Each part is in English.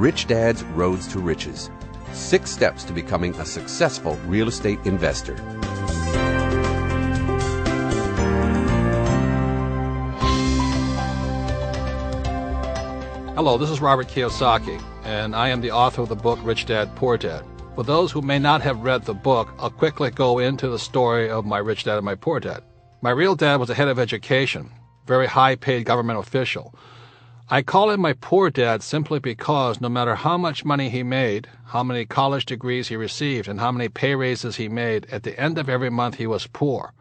Rich Dad's Roads to Riches. 6 steps to becoming a successful real estate investor. Hello, this is Robert Kiyosaki, and I am the author of the book Rich Dad, Poor Dad. For those who may not have read the book, I'll quickly go into the story of my rich dad and my poor dad. My real dad was the head of education, very high-paid government official. I call him my poor dad simply because no matter how much money he made, how many college degrees he received, and how many pay raises he made, at the end of every month he was poor.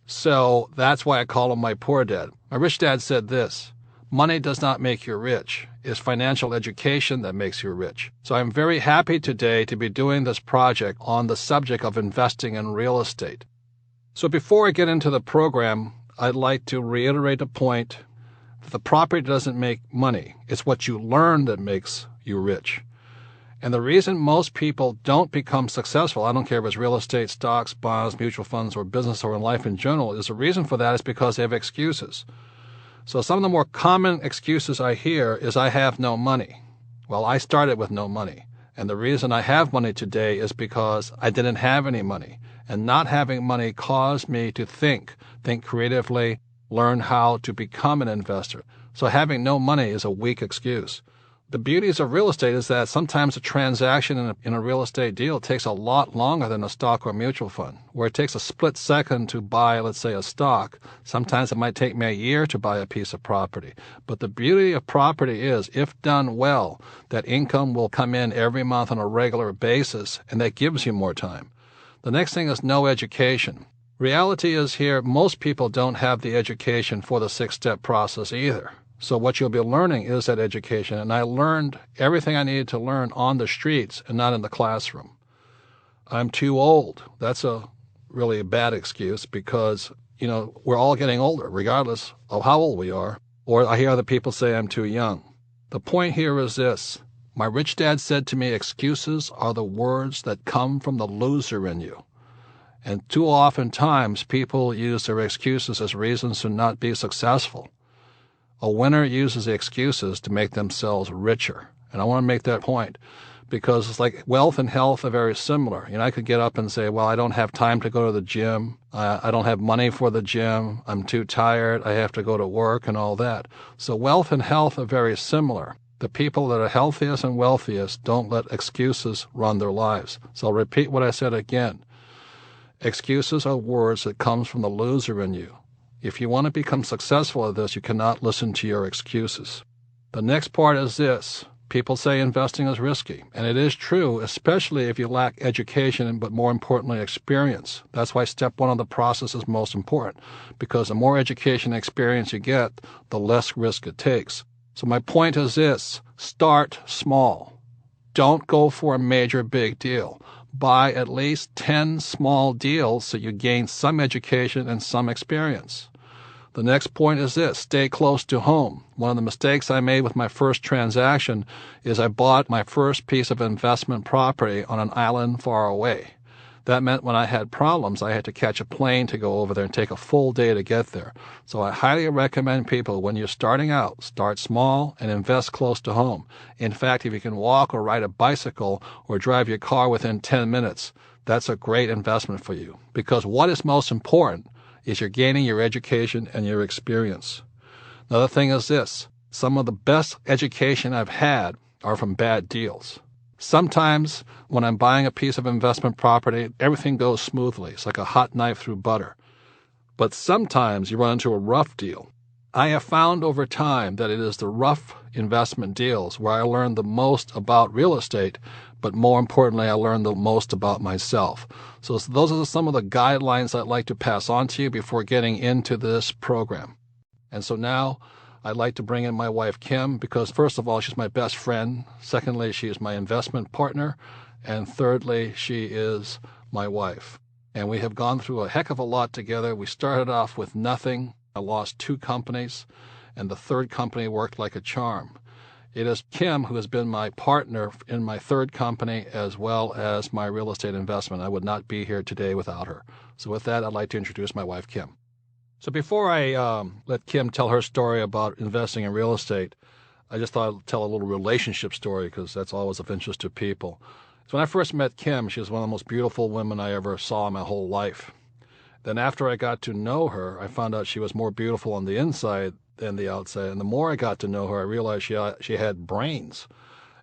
So that's why I call him my poor dad. My rich dad said this: money does not make you rich. It's financial education that makes you rich. So I'm very happy today to be doing this project on the subject of investing in real estate. So before I get into the program, I'd like to reiterate a point. The property doesn't make money. It's what you learn that makes you rich. And the reason most people don't become successful, I don't care if it's real estate, stocks, bonds, mutual funds, or business, or in life in general, is the reason for that is because they have excuses. So some of the more common excuses I hear is I have no money. Well, I started with no money. And the reason I have money today is because I didn't have any money. And not having money caused me to think creatively, learn how to become an investor. So having no money is a weak excuse. The beauties of real estate is that sometimes a transaction in a real estate deal takes a lot longer than a stock or mutual fund, where it takes a split second to buy, let's say, a stock. Sometimes it might take me a year to buy a piece of property. But the beauty of property is, if done well, that income will come in every month on a regular basis, and that gives you more time. The next thing is no education. Reality is here, most people don't have the education for the 6-step process either. So what you'll be learning is that education, and I learned everything I needed to learn on the streets and not in the classroom. I'm too old. That's really a bad excuse because, we're all getting older, regardless of how old we are. Or I hear other people say I'm too young. The point here is this. My rich dad said to me, excuses are the words that come from the loser in you. And too often times people use their excuses as reasons to not be successful. A winner uses the excuses to make themselves richer. And I want to make that point because it's like wealth and health are very similar. I could get up and say, well, I don't have time to go to the gym. I don't have money for the gym. I'm too tired. I have to go to work and all that. So wealth and health are very similar. The people that are healthiest and wealthiest don't let excuses run their lives. So I'll repeat what I said again. Excuses are words that comes from the loser in you. If you want to become successful at this, you cannot listen to your excuses. The next part is this. People say investing is risky, and it is true, especially if you lack education, but more importantly, experience. That's why step 1 of the process is most important, because the more education and experience you get, the less risk it takes. So my point is this. Start small. Don't go for a major big deal. Buy at least 10 small deals so you gain some education and some experience. The next point is this. Stay close to home. One of the mistakes I made with my first transaction is I bought my first piece of investment property on an island far away. That meant when I had problems, I had to catch a plane to go over there and take a full day to get there. So I highly recommend people, when you're starting out, start small and invest close to home. In fact, if you can walk or ride a bicycle or drive your car within 10 minutes, that's a great investment for you. Because what is most important is you're gaining your education and your experience. Another thing is this. Some of the best education I've had are from bad deals. Sometimes when I'm buying a piece of investment property, everything goes smoothly. It's like a hot knife through butter. But sometimes you run into a rough deal. I have found over time that it is the rough investment deals where I learn the most about real estate, but more importantly, I learn the most about myself. So those are some of the guidelines I'd like to pass on to you before getting into this program. And so now I'd like to bring in my wife, Kim, because first of all, she's my best friend. Secondly, she is my investment partner. And thirdly, she is my wife. And we have gone through a heck of a lot together. We started off with nothing. I lost 2 companies, and the 3rd company worked like a charm. It is Kim who has been my partner in my 3rd company as well as my real estate investment. I would not be here today without her. So with that, I'd like to introduce my wife, Kim. So before I let Kim tell her story about investing in real estate, I just thought I'd tell a little relationship story because that's always of interest to people. So when I first met Kim, she was one of the most beautiful women I ever saw in my whole life. Then after I got to know her, I found out she was more beautiful on the inside than the outside. And the more I got to know her, I realized she had brains.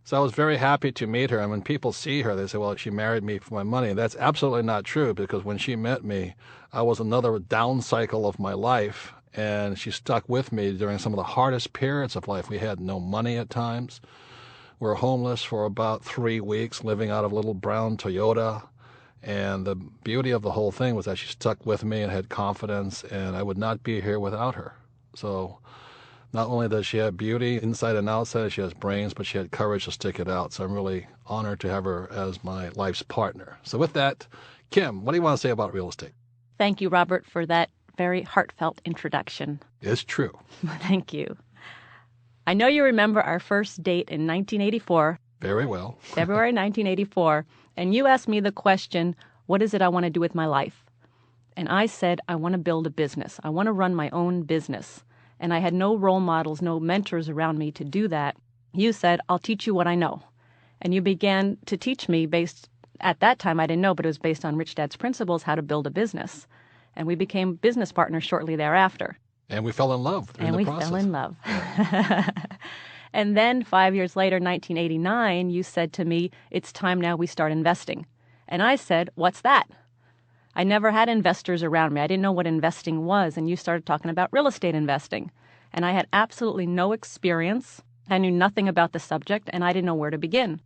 So I was very happy to meet her. And when people see her, they say, well, she married me for my money. And that's absolutely not true, because when she met me, I was another down cycle of my life. And she stuck with me during some of the hardest periods of life. We had no money at times. We were homeless for about 3 weeks, living out of a little brown Toyota. And the beauty of the whole thing was that she stuck with me and had confidence, and I would not be here without her. So not only does she have beauty inside and outside, she has brains, but she had courage to stick it out. So I'm really honored to have her as my life's partner. So with that, Kim, what do you want to say about real estate? Thank you, Robert, for that very heartfelt introduction. It's true. Thank you. I know you remember our first date in 1984. Very well. February 1984. And you asked me the question, what is it I want to do with my life? And I said, I want to build a business. I want to run my own business. And I had no role models, no mentors around me to do that. You said, I'll teach you what I know. And you began to teach me at that time, I didn't know, but it was based on Rich Dad's principles, how to build a business. And we became business partners shortly thereafter. And we fell in love in the process. And we fell in love. And then 5 years later, 1989, you said to me, it's time now we start investing. And I said, what's that? I never had investors around me. I didn't know what investing was. And you started talking about real estate investing. And I had absolutely no experience. I knew nothing about the subject, and I didn't know where to begin.